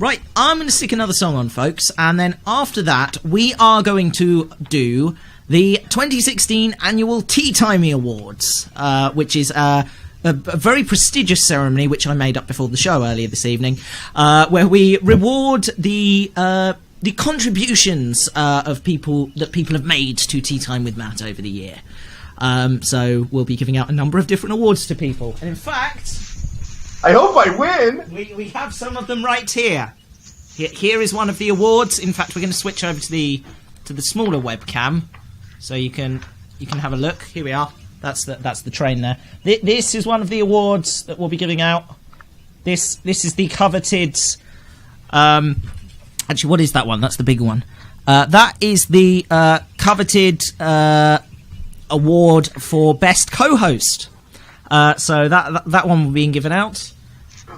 Right, I'm going to stick another song on, folks, and then after that, we are going to do the 2016 Annual Teatimey Awards, which is a very prestigious ceremony, which I made up before the show earlier this evening, where we reward the contributions of people have made to Tea Time with Matt over the year. So we'll be giving out a number of different awards to people, and in fact, I hope I win. We have some of them right here. Here is one of the awards. In fact, we're going to switch over to the smaller webcam, so you can have a look. Here we are. That's the train there. This is one of the awards that we'll be giving out. This is the coveted. Actually, what is that one? That's the big one. That is the coveted award for best co-host. So that one will be given out.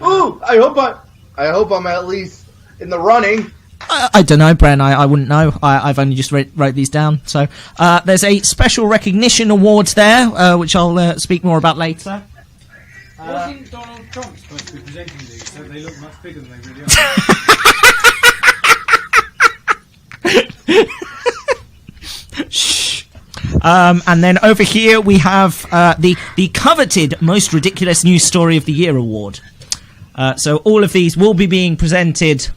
Ooh! I hope I'm at least in the running. I don't know, Bren. I wouldn't know. I've only just wrote these down. So there's a special recognition award there, which I'll speak more about later. Wasn't Donald Trump supposed to be presenting these, so they look much bigger than they really are? Shh. And then over here we have the coveted Most Ridiculous News Story of the Year award. So all of these will be being presented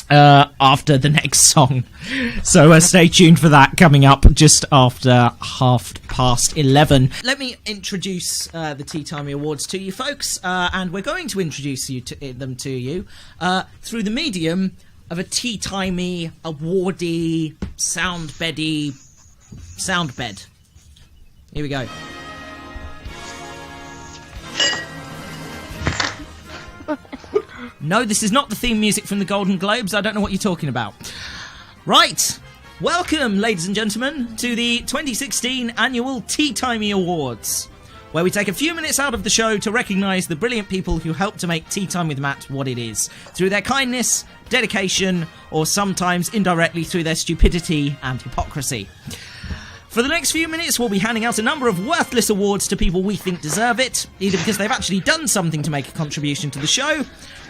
after the next song. So stay tuned for that coming up just after 11:30. Let me introduce the Teatimey Awards to you folks, and we're going to introduce them to you through the medium of a Teatimey awardee sound bed. Here we go. No, this is not the theme music from the Golden Globes. I don't know what you're talking about. Right. Welcome, ladies and gentlemen, to the 2016 Annual Teatimey Awards, where we take a few minutes out of the show to recognise the brilliant people who helped to make Tea Time with Matt what it is, through their kindness, dedication, or sometimes indirectly through their stupidity and hypocrisy. For the next few minutes, we'll be handing out a number of worthless awards to people we think deserve it, either because they've actually done something to make a contribution to the show,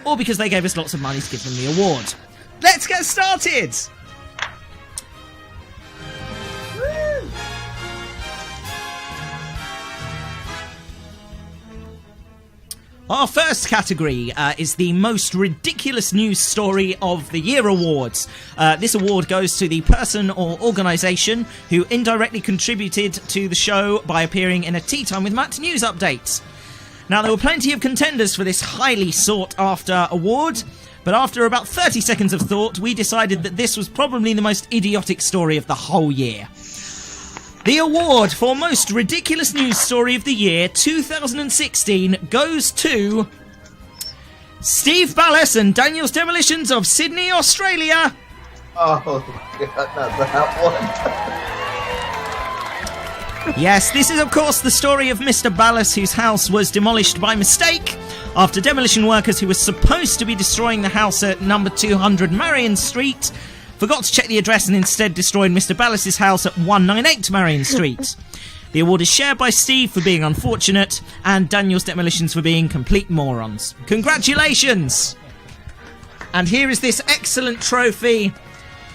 or because they gave us lots of money to give them the award. Let's get started! Woo! Our first category is the Most Ridiculous News Story of the Year Awards. This award goes to the person or organisation who indirectly contributed to the show by appearing in a Tea Time with Matt news update. Now, there were plenty of contenders for this highly sought-after award, but after about 30 seconds of thought, we decided that this was probably the most idiotic story of the whole year. The award for Most Ridiculous News Story of the Year 2016 goes to Steve Ballas and Daniel's Demolitions of Sydney, Australia. Oh, God, not that one. Yes, this is of course the story of Mr. Ballas, whose house was demolished by mistake after demolition workers who were supposed to be destroying the house at number 200 Marion Street forgot to check the address and instead destroyed Mr. Ballas' house at 198 Marion Street. The award is shared by Steve for being unfortunate and Daniel's Demolitions for being complete morons. Congratulations! And here is this excellent trophy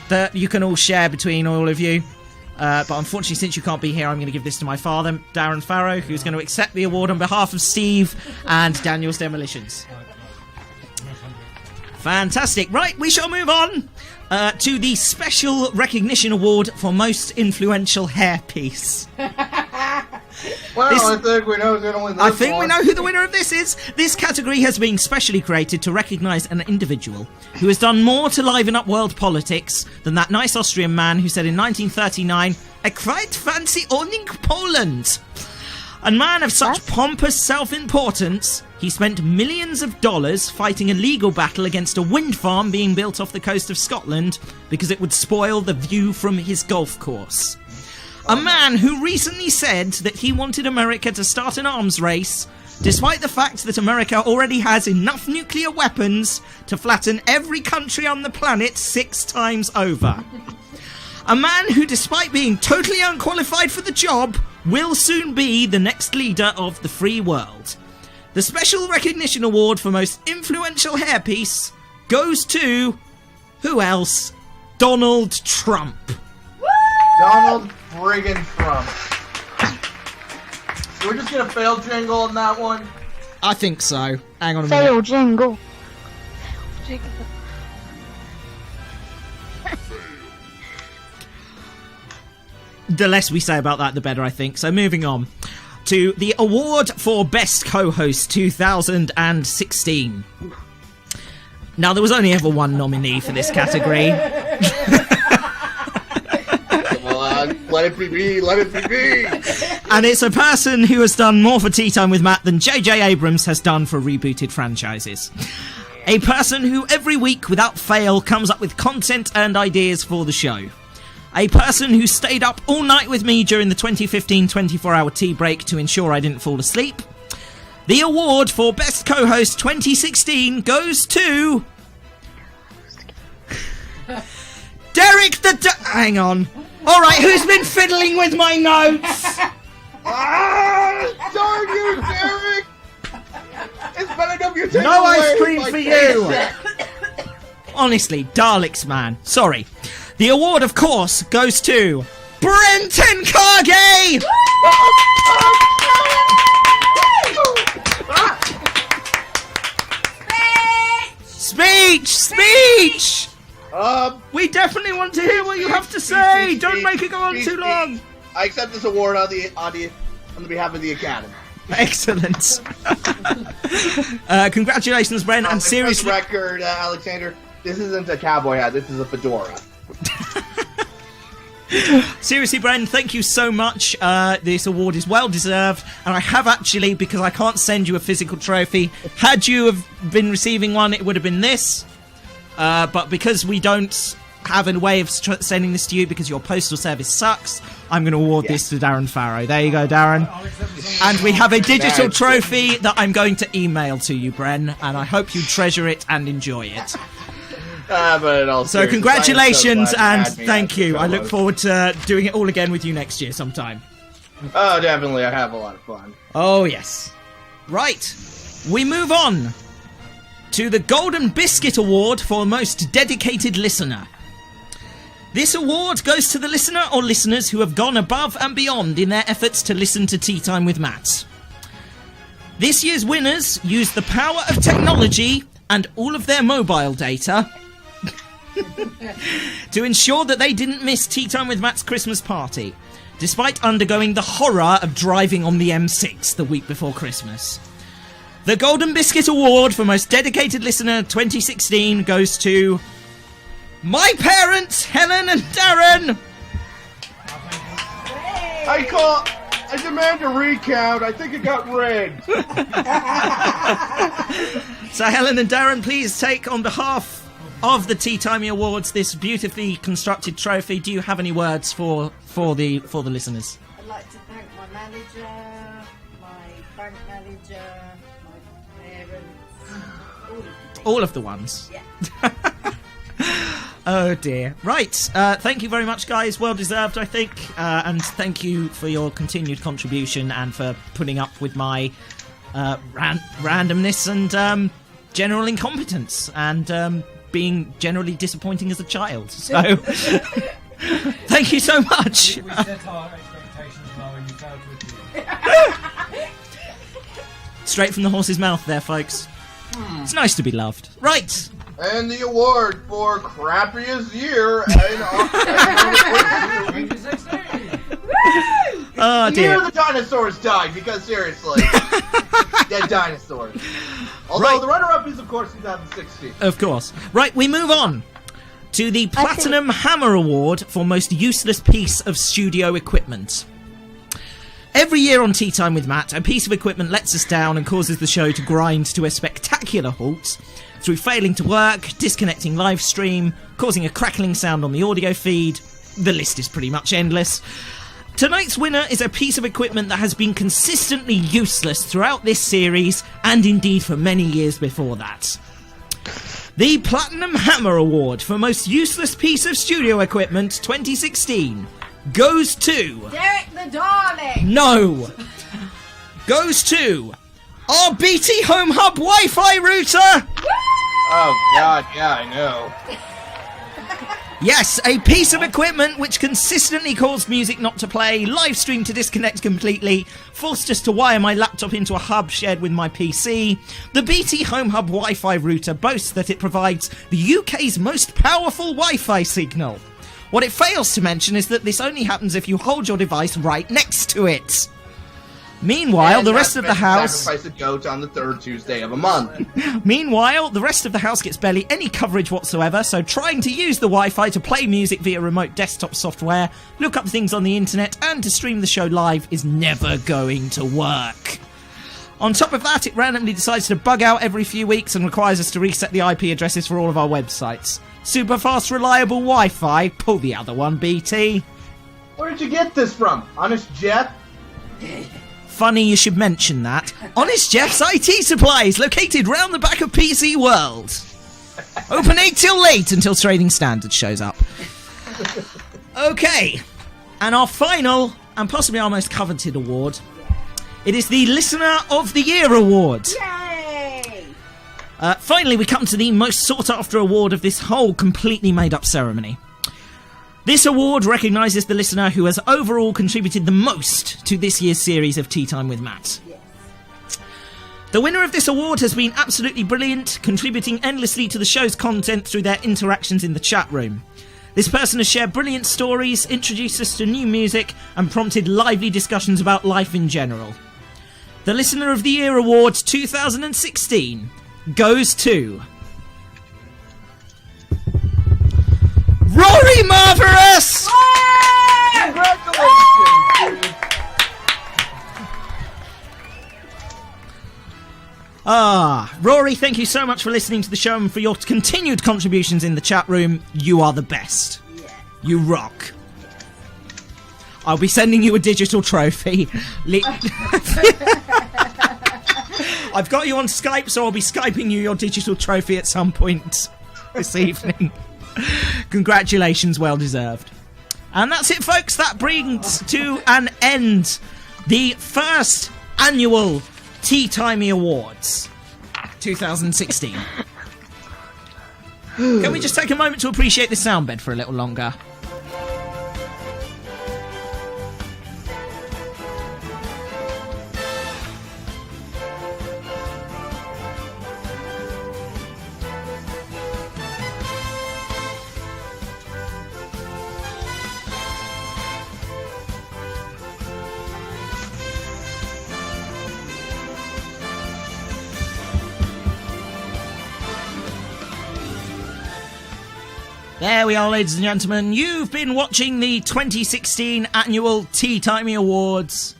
that you can all share between all of you. But unfortunately, since you can't be here, I'm going to give this to my father, Darren Farrow, who's going to accept the award on behalf of Steve and Daniel's Demolitions. Fantastic. Right, we shall move on to the Special Recognition Award for Most Influential Hairpiece. Well, I think we know who's going to win this I think one. we know who the winner of this is. This category has been specially created to recognise an individual who has done more to liven up world politics than that nice Austrian man who said in 1939, "I quite fancy owning Poland." A man of such pompous self-importance, he spent millions of dollars fighting a legal battle against a wind farm being built off the coast of Scotland because it would spoil the view from his golf course. A man who recently said that he wanted America to start an arms race, despite the fact that America already has enough nuclear weapons to flatten every country on the planet 6 times over. A man who, despite being totally unqualified for the job, will soon be the next leader of the free world. The Special Recognition Award for Most Influential Hairpiece goes to... who else? Donald Trump. Donald friggin' Trump. So we're just gonna fail jingle on that one? I think so. Hang on a minute. Fail jingle. The less we say about that, the better, I think. So moving on to the award for Best Co-Host 2016. Now, there was only ever one nominee for this category. Let it be me, let it be me. And it's a person who has done more for Tea Time with Matt than J.J. Abrams has done for rebooted franchises. A person who every week, without fail, comes up with content and ideas for the show. A person who stayed up all night with me during the 2015 24-hour tea break to ensure I didn't fall asleep. The award for Best Co-Host 2016 goes to... Derek the... Hang on. Alright, who's been fiddling with my notes? Darn you, Derek! It's better than you take No away ice cream my for you! paycheck. Honestly, Daleks, man. Sorry. The award, of course, goes to... Brenton Cargay! Speech! We definitely want to hear what you have to say! Don't make it go on too long! I accept this award on the behalf of the Academy. Excellent. Congratulations, Bren, and seriously... record, Alexander, this isn't a cowboy hat, this is a fedora. Seriously, Bren, thank you so much. This award is well deserved, and I have actually, because I can't send you a physical trophy, had you have been receiving one, it would have been this. But because we don't have a way of sending this to you because your postal service sucks, I'm going to award this to Darren Farrow. There you go, Darren. And we have a digital trophy that I'm going to email to you, Bren, and I hope you treasure it and enjoy it. So congratulations and thank you. I look forward to doing it all again with you next year sometime. Oh, definitely. I have a lot of fun. Oh, yes. Right. We move on to the Golden Biscuit Award for Most Dedicated Listener. This award goes to the listener or listeners who have gone above and beyond in their efforts to listen to Tea Time with Matt. This year's winners used the power of technology and all of their mobile data to ensure that they didn't miss Tea Time with Matt's Christmas party, despite undergoing the horror of driving on the M6 the week before Christmas. The Golden Biscuit Award for Most Dedicated Listener 2016 goes to my parents, Helen and Darren. I demand a recount. I think it got rigged. So Helen and Darren, please take on behalf of the Teatimey Awards this beautifully constructed trophy. Do you have any words for the listeners? I'd like to thank my manager, my bank manager, my parents, all of the ones. Yeah. Oh dear. Right. Thank you very much, guys. Well deserved, I think. And thank you for your continued contribution and for putting up with my randomness and general incompetence and being generally disappointing as a child. So, thank you so much. We set our expectations low and you failed to achieve. Straight from the horse's mouth there, folks. It's nice to be loved. Right. And the award for crappiest year in 2016. Oh the dear. year the dinosaurs died, because seriously, dead dinosaurs. Although Right. the runner-up is, of course, 2016. Of course. Right, we move on to the Platinum Hammer Award for Most Useless Piece of Studio Equipment. Every year on Tea Time with Matt, a piece of equipment lets us down and causes the show to grind to a spectacular halt through failing to work, disconnecting live stream, causing a crackling sound on the audio feed. The list is pretty much endless. Tonight's winner is a piece of equipment that has been consistently useless throughout this series and indeed for many years before that. The Platinum Hammer Award for Most Useless Piece of Studio Equipment 2016 goes to... Derek the Darling! No! Goes to... our BT Home Hub Wi-Fi router! Oh, God, yeah, I know. Yes, a piece of equipment which consistently caused music not to play, live stream to disconnect completely, forced us to wire my laptop into a hub shared with my PC. The BT Home Hub Wi-Fi router boasts that it provides the UK's most powerful Wi-Fi signal. What it fails to mention is that this only happens if you hold your device right next to it. Meanwhile, the rest of the house... Sacrifice a goat on the third Tuesday of a month. Meanwhile, the rest of the house gets barely any coverage whatsoever, so trying to use the Wi-Fi to play music via remote desktop software, look up things on the internet, and to stream the show live is never going to work. On top of that, it randomly decides to bug out every few weeks and requires us to reset the IP addresses for all of our websites. Super fast, reliable Wi-Fi? Pull the other one, BT. Where did you get this from? Honest Jeff? Funny you should mention that. Honest Jeff's IT Supplies, located round the back of PC World. Open 8 till late until Trading Standards shows up. Okay, and our final, and possibly our most coveted award, it is the Listener of the Year Award. Yay! Finally, we come to the most sought-after award of this whole completely made-up ceremony. This award recognises the listener who has overall contributed the most to this year's series of Teatime with Matt. Yes. The winner of this award has been absolutely brilliant, contributing endlessly to the show's content through their interactions in the chat room. This person has shared brilliant stories, introduced us to new music, and prompted lively discussions about life in general. The Listener of the Year Award 2016 goes to... Rory Marvelous! Congratulations, dude. Rory, thank you so much for listening to the show and for your continued contributions in the chat room. You are the best. Yeah. You rock. I'll be sending you a digital trophy. I've got you on Skype, so I'll be Skyping you your digital trophy at some point this evening. Congratulations, well deserved. And that's it, folks. That brings to an end the First Annual Teatimey Awards 2016. Can we just take a moment to appreciate the sound bed for a little longer? There we are, ladies and gentlemen. You've been watching the 2016 Annual Teatimey Awards.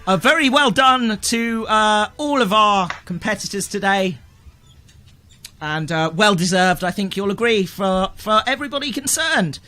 Very well done to all of our competitors today. And well deserved, I think you'll agree, for everybody concerned.